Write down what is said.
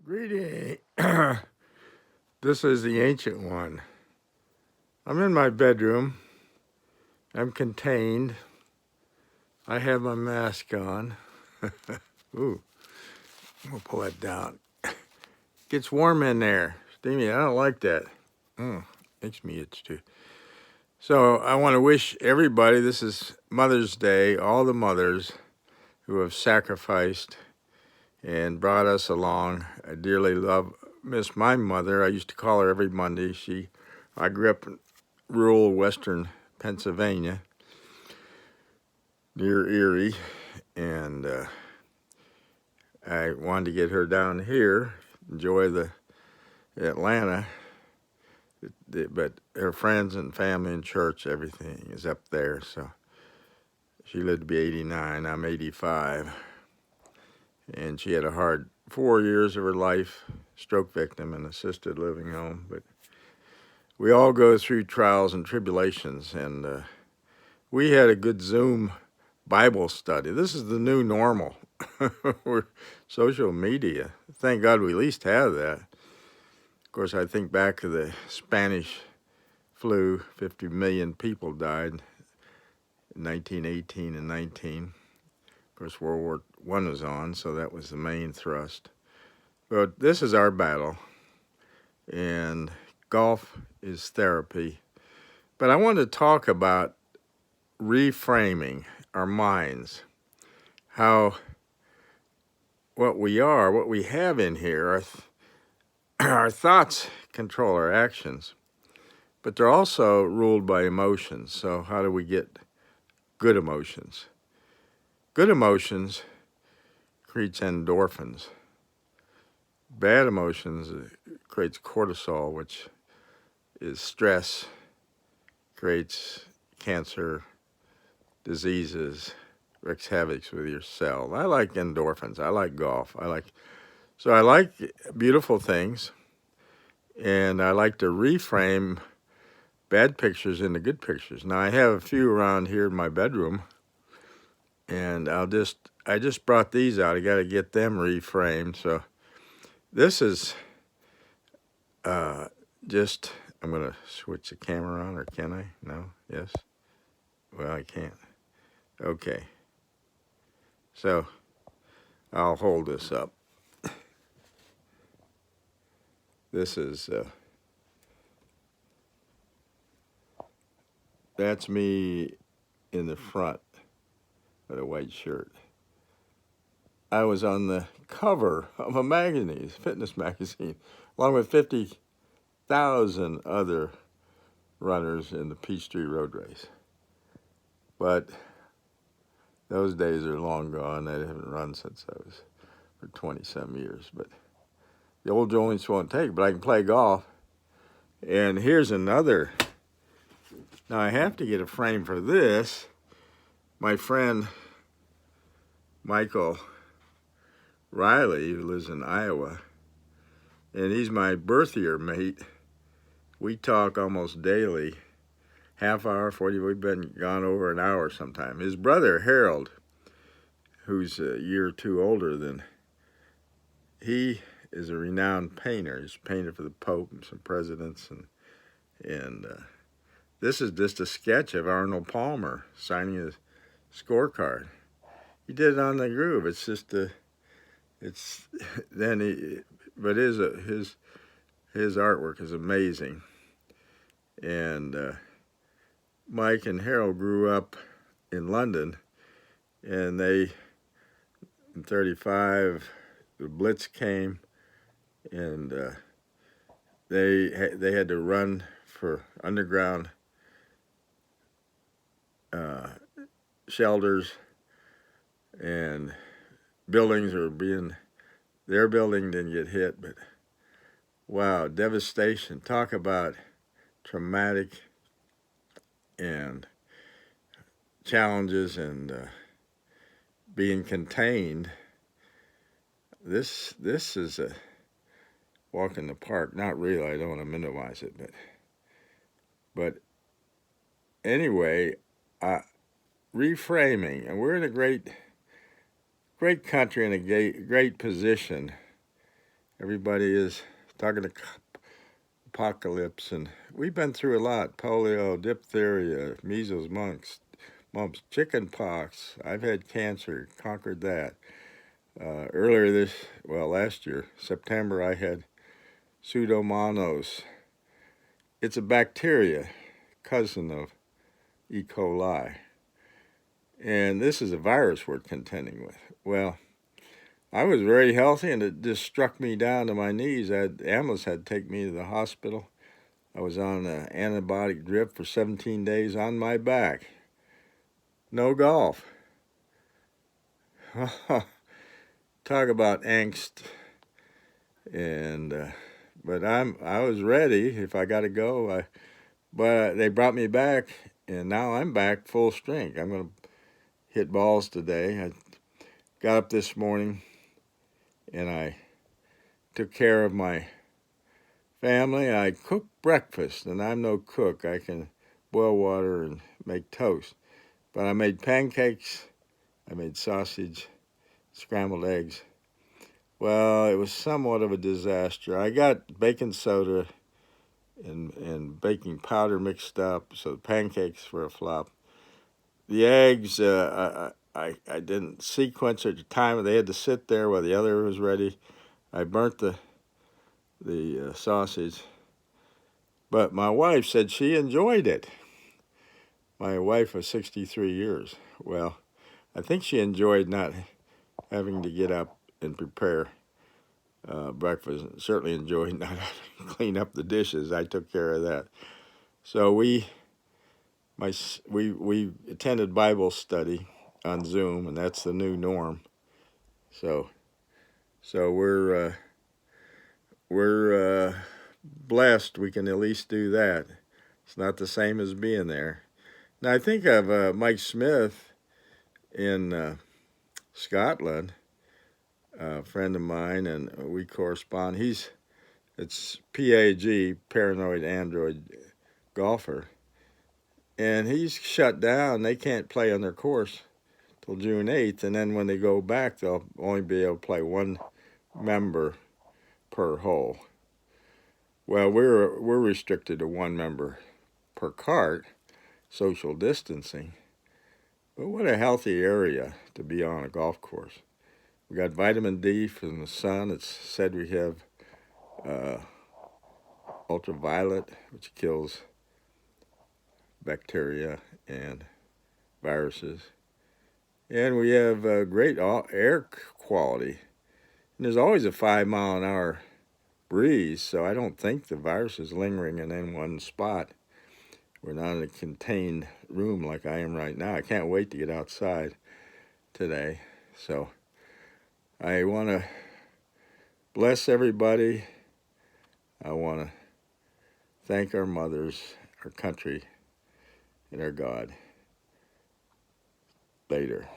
Greeting. This is the ancient one. I'm in my bedroom. I'm contained. I have my mask on. Ooh, I'm gonna pull that down. Gets warm in there. Steamy, I don't like that. Makes me itch too. So I want to wish everybody, this is Mother's Day, all the mothers who have sacrificed and brought us along. I dearly miss my mother. I used to call her every Monday. I grew up in rural western Pennsylvania near Erie, and I wanted to get her down here, enjoy the Atlanta, but her friends and family and church, everything is up there. So she lived to be 89. I'm 85, and she had a hard 4 years of her life, stroke victim in assisted living home. But we all go through trials and tribulations, and we had a good Zoom Bible study. This is the new normal. We're social media. Thank God we at least have that. Of course, I think back to the Spanish flu. 50 million people died in 1918 and 19. Of course, World War I was on, so that was the main thrust. But this is our battle, and golf is therapy. But I want to talk about reframing our minds, how what we have in here, our thoughts control our actions, but they're also ruled by emotions. So how do we get good emotions? Good emotions creates endorphins. Bad emotions creates cortisol, which is stress, creates cancer, diseases, wreaks havoc with your cell. I like endorphins. I like golf. I like beautiful things, and I like to reframe bad pictures into good pictures. Now I have a few around here in my bedroom, and I just brought these out. I got to get them reframed. So this is just, I'm going to switch the camera on, or can I? No? Yes? Well, I can't. Okay. So I'll hold this up. This is, that's me in the front with a white shirt. I was on the cover of a magazine, fitness magazine, along with 50,000 other runners in the Peachtree Road Race. But those days are long gone. I haven't run since I was for 20-some years. But the old joints won't take, but I can play golf. And here's another. Now I have to get a frame for this. My friend Michael Riley, who lives in Iowa, and he's my birth year mate. We talk almost daily, half hour, 40, we've been gone over an hour sometime. His brother, Harold, who's a year or two older than, he is a renowned painter. He's painted for the Pope and some presidents, and this is just a sketch of Arnold Palmer signing his scorecard. He did it on the groove. It's just but his artwork is amazing. And Mike and Harold grew up in London, and in 35, the Blitz came, and they had to run for underground shelters, and buildings their building didn't get hit, but wow, devastation. Talk about traumatic and challenges and being contained. This is a walk in the park. Not really. I don't want to minimize it, but anyway, reframing. And we're in a great country in a great position everybody is talking apocalypse, and we've been through a lot: polio, diphtheria, measles, mumps, chicken pox. I've had cancer, conquered that. Last year, September, I had Pseudomonas. It's a bacteria, cousin of E. coli. And this is a virus we're contending with. Well, I was very healthy, and it just struck me down to my knees. Ambulance had to take me to the hospital. I was on an antibiotic drip for 17 days on my back. No golf. Talk about angst. And but I was ready if I got to go. But they brought me back, and now I'm back full strength. I'm going to hit balls today. I got up this morning, and I took care of my family. I cooked breakfast, and I'm no cook. I can boil water and make toast. But I made pancakes, I made sausage, scrambled eggs. Well, it was somewhat of a disaster. I got baking soda and baking powder mixed up, so the pancakes were a flop. The eggs, I didn't sequence at the time. They had to sit there while the other was ready. I burnt the sausage, but my wife said she enjoyed it. My wife was 63 years. Well, I think she enjoyed not having to get up and prepare breakfast. Certainly enjoyed not having to clean up the dishes. I took care of that. So we attended Bible study on Zoom, and that's the new norm. So we're blessed. We can at least do that. It's not the same as being there. Now I think of Mike Smith in Scotland, a friend of mine, and we correspond. It's PAG, Paranoid Android Golfer, and he's shut down. They can't play on their course till June 8th, and then when they go back, they'll only be able to play one member per hole. Well, we're restricted to one member per cart, social distancing. But what a healthy area to be on a golf course. We got vitamin D from the sun. It's said we have ultraviolet, which kills bacteria and viruses. And we have great air quality. And there's always a 5-mile-an-hour breeze, so I don't think the virus is lingering in any one spot. We're not in a contained room like I am right now. I can't wait to get outside today. So I want to bless everybody. I want to thank our mothers, our country, and our God. Later.